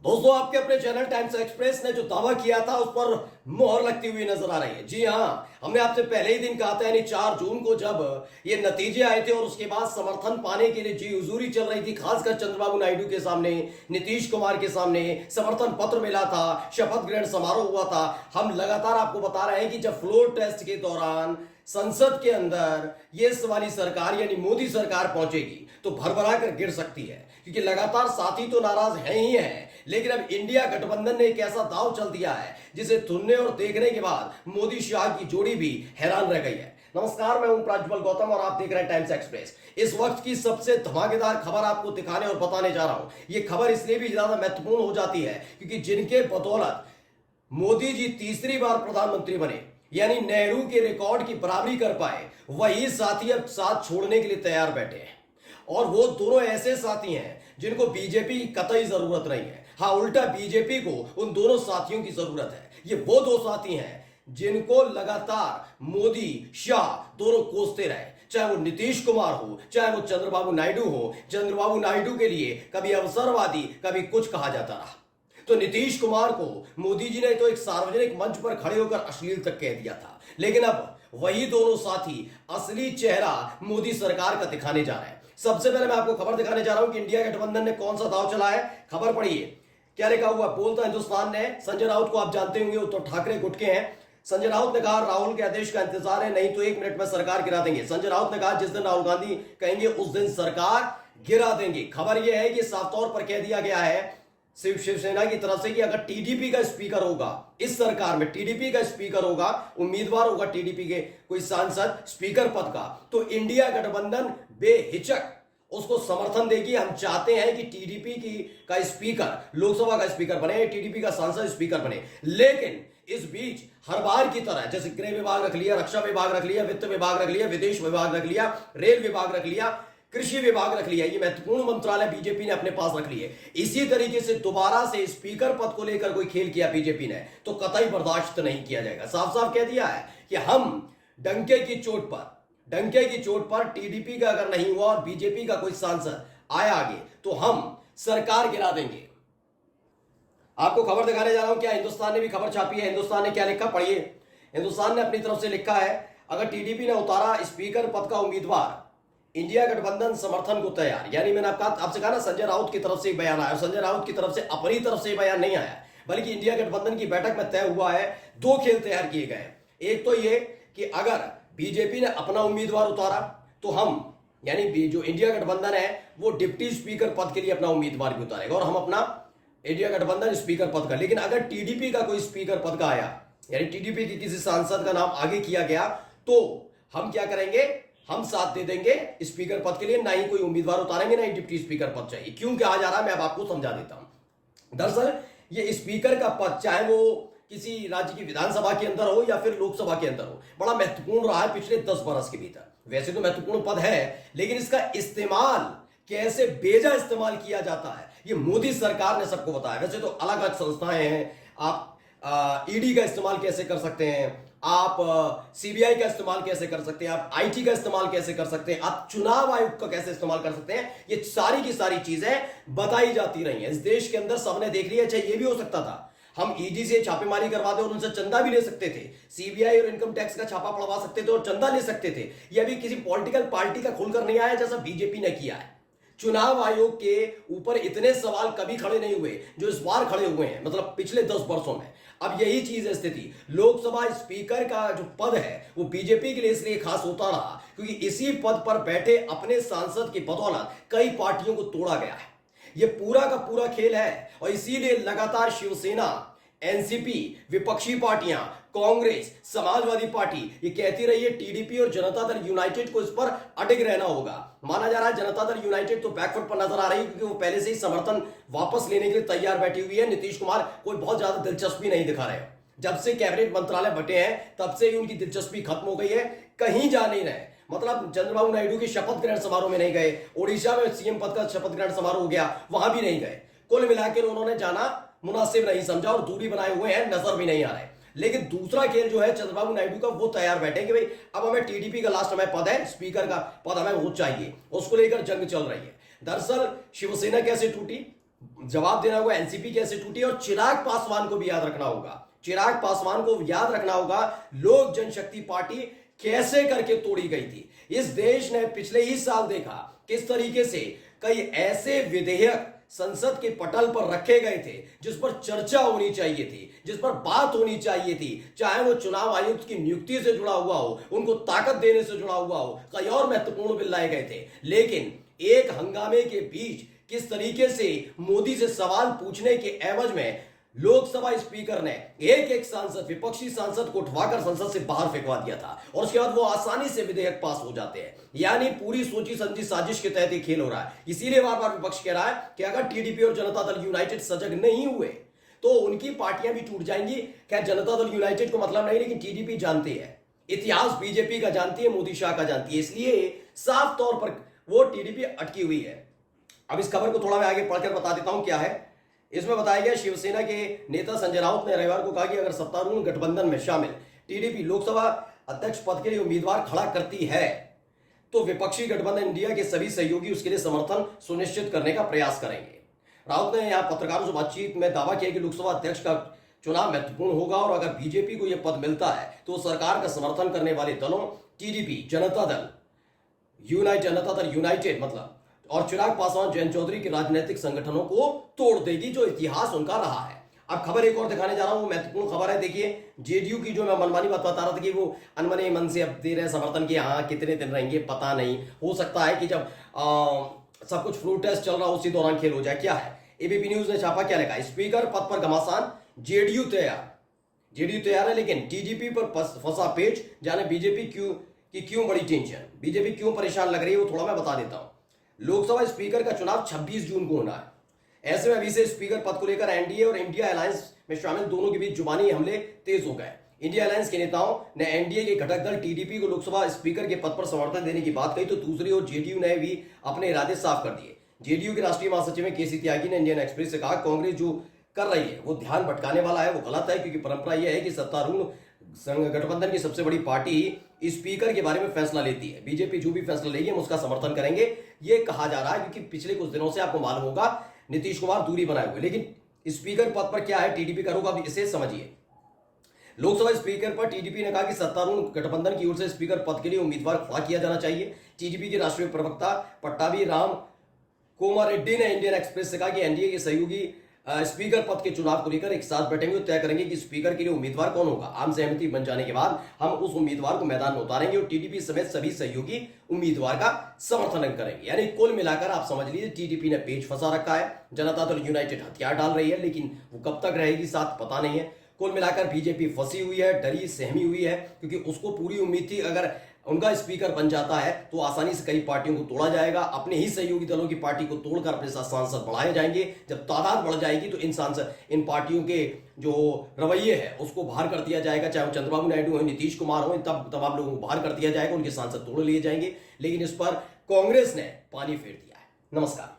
दोस्तों, आपके अपने चैनल टाइम्स एक्सप्रेस ने जो दावा किया था उस पर मोहर लगती हुई नजर आ रही है। जी हाँ, हमने आपसे पहले ही दिन कहा था, यानी 4 जून को जब ये नतीजे आए थे और उसके बाद समर्थन पाने के लिए जी हुजूरी चल रही थी, खासकर चंद्रबाबू नायडू के सामने, नीतीश कुमार के सामने समर्थन पत्र मिला था, शपथ ग्रहण समारोह हुआ था। हम लगातार आपको बता रहे हैं कि जब फ्लोर टेस्ट के दौरान संसद के अंदर ये वाली सरकार यानी मोदी सरकार पहुंचेगी तो भरभरा कर गिर सकती है, क्योंकि लगातार साथी तो नाराज हैं ही हैं, लेकिन अब इंडिया गठबंधन ने एक ऐसा दाव चल दिया है जिसे सुनने और देखने के बाद मोदी शाह की जोड़ी भी हैरान रह गई है। नमस्कार, मैं हूं प्रज्वल गौतम और आप देख रहे हैं टाइम्स एक्सप्रेस। इस वक्त की सबसे धमाकेदार खबर आपको दिखाने और बताने जा रहा हूं। यह खबर इसलिए भी ज्यादा महत्वपूर्ण हो जाती है क्योंकि जिनके बदौलत मोदी जी तीसरी बार प्रधानमंत्री बने, यानी नेहरू के रिकॉर्ड की बराबरी कर पाए, वही साथी अब साथ छोड़ने के लिए तैयार बैठे हैं। और वो दोनों ऐसे साथी हैं जिनको बीजेपी की कतई जरूरत नहीं है। हाँ, उल्टा बीजेपी को उन दोनों साथियों की जरूरत है। ये वो दो साथी हैं जिनको लगातार मोदी शाह दोनों कोसते रहे, चाहे वो नीतीश कुमार हो, चाहे वो चंद्रबाबू नायडू हो। चंद्रबाबू नायडू के लिए कभी अवसरवादी, कभी कुछ कहा जाता रहा। तो नीतीश कुमार को मोदी जी ने तो एक सार्वजनिक मंच पर खड़े होकर अश्लील तक कह दिया था, लेकिन अब वही दोनों साथी असली चेहरा मोदी सरकार का दिखाने जा रहे हैं। सबसे पहले मैं आपको खबर दिखाने जा रहा हूं कि इंडिया गठबंधन ने कौन सा दाव चला है। खबर पढ़िए, क्या लिखा हुआ। बोलता हिंदुस्तान ने संजय राउत को आप जानते होंगे, उद्धव ठाकरे गुट के हैं। संजय राउत ने कहा राहुल के आदेश का इंतजार है, नहीं तो 1 मिनट में सरकार गिरा देंगे। संजय राउत ने कहा जिस दिन राहुल गांधी कहेंगे उस दिन सरकार गिरा देंगे। खबर यह है कि साफ तौर पर कह दिया गया है शिवसेना की तरफ से कि अगर टीडीपी का स्पीकर होगा इस सरकार में, टीडीपी का स्पीकर होगा, उम्मीदवार होगा टीडीपी के कोई सांसद स्पीकर पद का, तो इंडिया गठबंधन बेहिचक उसको समर्थन देगी। हम चाहते हैं कि टीडीपी की का स्पीकर लोकसभा का स्पीकर बने, टीडीपी का सांसद स्पीकर बने। लेकिन इस बीच हर बार की तरह जैसे गृह विभाग रख लिया, रक्षा विभाग रख लिया, वित्त विभाग रख लिया, विदेश विभाग रख लिया, रेल विभाग रख लिया, कृषि विभाग रख लिया, ये महत्वपूर्ण मंत्रालय बीजेपी ने अपने पास रख लिए। इसी तरीके से दोबारा से स्पीकर पद को लेकर कोई खेल किया बीजेपी ने तो कतई बर्दाश्त नहीं किया जाएगा। साफ साफ कह दिया है कि हम डंके की चोट पर टीडीपी का अगर नहीं हुआ और बीजेपी का कोई सांसद आया आगे तो हम सरकार गिरा देंगे। आपको खबर दिखाने जा रहा हूं, क्या हिंदुस्तान ने भी खबर छापी है। हिंदुस्तान ने क्या लिखा पढ़िए। हिंदुस्तान ने अपनी तरफ से लिखा है, अगर टीडीपी ने उतारा स्पीकर पद का उम्मीदवार, इंडिया गठबंधन समर्थन को तैयार। यानी मैंने आपसे कहा ना, संजय राउत की तरफ से एक बयान आया। संजय राउत की तरफ से अपनी तरफ से बयान नहीं आया, बल्कि इंडिया गठबंधन की बैठक में तय हुआ है। 2 खेल तैयार किए गए। एक तो ये कि अगर बीजेपी ने अपना उम्मीदवार उतारा तो हम, यानी जो इंडिया गठबंधन है वो डिप्टी स्पीकर पद के लिए अपना उम्मीदवार भी उतारेगा और हम अपना इंडिया गठबंधन स्पीकर पद का। लेकिन अगर टीडीपी का कोई स्पीकर पद का आया, यानी टीडीपी के किसी सांसद का नाम आगे किया गया, तो हम क्या करेंगे, हम साथ दे देंगे स्पीकर पद के लिए, ना ही कोई उम्मीदवार उतारेंगे, ना ही डिप्टी स्पीकर पद चाहिए। क्यों कहा जा रहा है मैं अब आपको समझा देता हूं। दरअसल ये स्पीकर का पद, चाहे वो किसी राज्य की विधानसभा के अंदर हो या फिर लोकसभा के अंदर हो, बड़ा महत्वपूर्ण रहा है पिछले 10 बरस के भीतर। वैसे तो महत्वपूर्ण पद है, लेकिन इसका इस्तेमाल कैसे बेजा इस्तेमाल किया जाता है ये मोदी सरकार ने सबको बताया। वैसे तो अलग अलग संस्थाएं हैं, आप ईडी का इस्तेमाल कैसे कर सकते हैं, आप सीबीआई का इस्तेमाल कैसे कर सकते हैं, आप आईटी का इस्तेमाल कैसे कर सकते हैं, आप चुनाव आयोग का कैसे इस्तेमाल कर सकते हैं, ये सारी की सारी चीजें बताई जाती रही हैं। इस देश के अंदर सबने देख लिया। अच्छा, ये भी हो सकता था हम ईडी से छापेमारी करवाते और उनसे चंदा भी ले सकते थे, सीबीआई और इनकम टैक्स का छापा पड़वा सकते थे और चंदा ले सकते थे। ये अभी किसी पॉलिटिकल पार्टी का खुलकर नहीं आया जैसा बीजेपी ने किया है। चुनाव आयोग के ऊपर इतने सवाल कभी खड़े नहीं हुए जो इस बार खड़े हुए हैं, मतलब पिछले 10 वर्षों में। अब यही चीज है स्थिति। लोकसभा स्पीकर का जो पद है वो बीजेपी के लिए इसलिए खास होता रहा क्योंकि इसी पद पर बैठे अपने सांसद की बदौलत कई पार्टियों को तोड़ा गया है। ये पूरा का पूरा खेल है और इसीलिए लगातार शिवसेना, एनसीपी, विपक्षी पार्टियां, कांग्रेस, समाजवादी पार्टी ये कहती रही है टीडीपी और जनता दल यूनाइटेड को इस पर अटक रहना होगा। माना जा रहा है जनता दल यूनाइटेड तो बैकफुट पर नजर आ रही है क्योंकि वो पहले से ही समर्थन वापस लेने के लिए तैयार बैठी हुई है। नीतीश कुमार कोई बहुत ज्यादा दिलचस्पी नहीं दिखा रहे। जब से कैबिनेट मंत्रालय बटे हैं तब से ही उनकी दिलचस्पी खत्म हो गई है, कहीं जा नहीं रहे। मतलब चंद्रबाबू नायडू के शपथ ग्रहण समारोह में नहीं गए, ओडिशा में सीएम पद का शपथ ग्रहण समारोह हो गया, वहां भी नहीं गए। कुल मिलाकर उन्होंने जाना मुनासिब नहीं समझा और दूरी बनाए हुए हैं, नजर भी नहीं आ रहे। लेकिन दूसरा खेल जो है चंद्रबाबू नायडू का, वो तैयार बैठे कि भाई अब हमें टीडीपी का लास्ट हमें पद है, स्पीकर का पद हमें वो चाहिए, उसको लेकर जंग चल रही है। दरअसल शिवसेना कैसे टूटी, जवाब देना होगा एनसीपी कैसे टूटी, और चिराग पासवान को भी याद रखना होगा। चिराग पासवान को याद रखना होगा लोक जनशक्ति पार्टी कैसे करके तोड़ी गई थी। इस देश ने पिछले ही साल देखा किस तरीके से कई ऐसे विधेयक संसद के पटल पर रखे गए थे जिस पर चर्चा होनी चाहिए थी, जिस पर बात होनी चाहिए थी, चाहे वो चुनाव आयुक्त की नियुक्ति से जुड़ा हुआ हो, उनको ताकत देने से जुड़ा हुआ हो, कई और महत्वपूर्ण बिल लाए गए थे। लेकिन एक हंगामे के बीच किस तरीके से मोदी से सवाल पूछने के एवज में लोकसभा स्पीकर ने एक एक सांसद, विपक्षी सांसद को उठवाकर संसद से बाहर फेंकवा दिया था, और उसके बाद वो आसानी से विधेयक पास हो जाते हैं। यानी पूरी सोची समझी साजिश के तहत ये खेल हो रहा है। इसीलिए बार बार विपक्ष कह रहा है कि अगर टीडीपी और जनता दल यूनाइटेड सजग नहीं हुए तो उनकी पार्टियां भी टूट जाएंगी। क्या जनता दल यूनाइटेड को मतलब नहीं, लेकिन टीडीपी जानती है, इतिहास बीजेपी का जानती है, मोदी शाह का जानती है, इसलिए साफ तौर पर वो टीडीपी अटकी हुई है। अब इस खबर को थोड़ा मैं आगे पढ़कर बता देता हूं क्या है। इसमें बताया गया शिवसेना के नेता संजय राउत ने रविवार को कहा कि अगर सत्तारूढ़ गठबंधन में शामिल टीडीपी लोकसभा अध्यक्ष पद के लिए उम्मीदवार खड़ा करती है तो विपक्षी गठबंधन इंडिया के सभी सहयोगी उसके लिए समर्थन सुनिश्चित करने का प्रयास करेंगे। राउत ने यहां पत्रकारों से बातचीत में दावा किया कि लोकसभा अध्यक्ष का चुनाव महत्वपूर्ण होगा और अगर बीजेपी को यह पद मिलता है तो सरकार का समर्थन करने वाले दलों टीडीपी, जनता दल यूनाइटेड मतलब और चिराग पासवान, जयंत चौधरी के राजनीतिक संगठनों को तोड़ देगी जो इतिहास उनका रहा है। अब खबर एक और दिखाने जा रहा हूं, वो महत्वपूर्ण खबर है। देखिए जेडीयू की जो मैं मनमानी बात बता रहा था कि वो अनमने मन से अब दे रहे समर्थन की, हाँ कितने दिन रहेंगे पता नहीं, हो सकता है कि जब सब कुछ फ्लू टेस्ट चल रहा उसी दौरान खेल हो जाए। क्या है, एबीपी न्यूज ने छापा, क्या लिखा, स्पीकर पद पर घमासान, जेडीयू तैयार है लेकिन टीडीपी पर फंसा पेच, जाने बीजेपी क्यों बड़ी टेंशन, बीजेपी क्यों परेशान लग रही है, वो थोड़ा मैं बता देता हूं। लोकसभा स्पीकर का चुनाव 26 जून को होना है। ऐसे में अभी से स्पीकर पद को लेकर एनडीए और इंडिया अलायंस में शामिल दोनों के बीच जुबानी हमले तेज हो गए। इंडिया अलायंस के नेताओं ने एनडीए के घटक दल टीडीपी को लोकसभा स्पीकर के पद पर समर्थन देने की बात कही तो दूसरी ओर जेडीयू ने भी अपने इरादे साफ कर दिए। जेडीयू के राष्ट्रीय महासचिव केसी त्यागी ने इंडियन एक्सप्रेस से कहा, कांग्रेस जो कर रही है वो ध्यान भटकाने वाला है, वो गलत है, क्योंकि परंपरा यह है कि सत्तारूढ़ गठबंधन की सबसे बड़ी पार्टी स्पीकर के बारे में फैसला लेती है। बीजेपी जो भी फैसला लेगी हम उसका समर्थन करेंगे, ये कहा जा रहा है, क्योंकि पिछले कुछ दिनों से आपको मालूम होगा नीतीश कुमार दूरी बनाए हुए। लेकिन स्पीकर पद पर क्या है टीडीपी का रुख, अब इसे समझिए। लोकसभा स्पीकर पर टीडीपी ने कहा कि सत्तारूढ़ गठबंधन की ओर से स्पीकर पद के लिए उम्मीदवार खड़ा किया जाना चाहिए। टीडीपी के राष्ट्रीय प्रवक्ता पट्टाभी राम कोमारेड्डी ने इंडियन एक्सप्रेस से कहा कि एनडीए के सहयोगी स्पीकर पद के चुनाव को लेकर एक साथ बैठेंगे और तय करेंगे कि स्पीकर के लिए उम्मीदवार कौन होगा। आम सहमति बन जाने के बाद हम उस उम्मीदवार को मैदान में उतारेंगे और टीडीपी समेत सभी सहयोगी उम्मीदवार का समर्थन करेंगे। यानी कुल मिलाकर आप समझ लीजिए टीडीपी ने पेच फंसा रखा है, जनता दल यूनाइटेड हथियार डाल रही है, लेकिन वो कब तक रहेगी साथ पता नहीं है। कुल मिलाकर बीजेपी फंसी हुई है, डरी सहमी हुई है, क्योंकि उसको पूरी उम्मीद थी अगर उनका स्पीकर बन जाता है तो आसानी से कई पार्टियों को तोड़ा जाएगा, अपने ही सहयोगी दलों की पार्टी को तोड़कर अपने साथ सांसद बढ़ाए जाएंगे। जब तादाद बढ़ जाएगी तो इन पार्टियों के जो रवैये है उसको बाहर कर दिया जाएगा, चाहे वो चंद्रबाबू नायडू हो, नीतीश कुमार हो, तब आप लोगों को बाहर कर दिया जाएगा, उनके सांसद तोड़ लिए जाएंगे। लेकिन इस पर कांग्रेस ने पानी फेर दिया है। नमस्कार।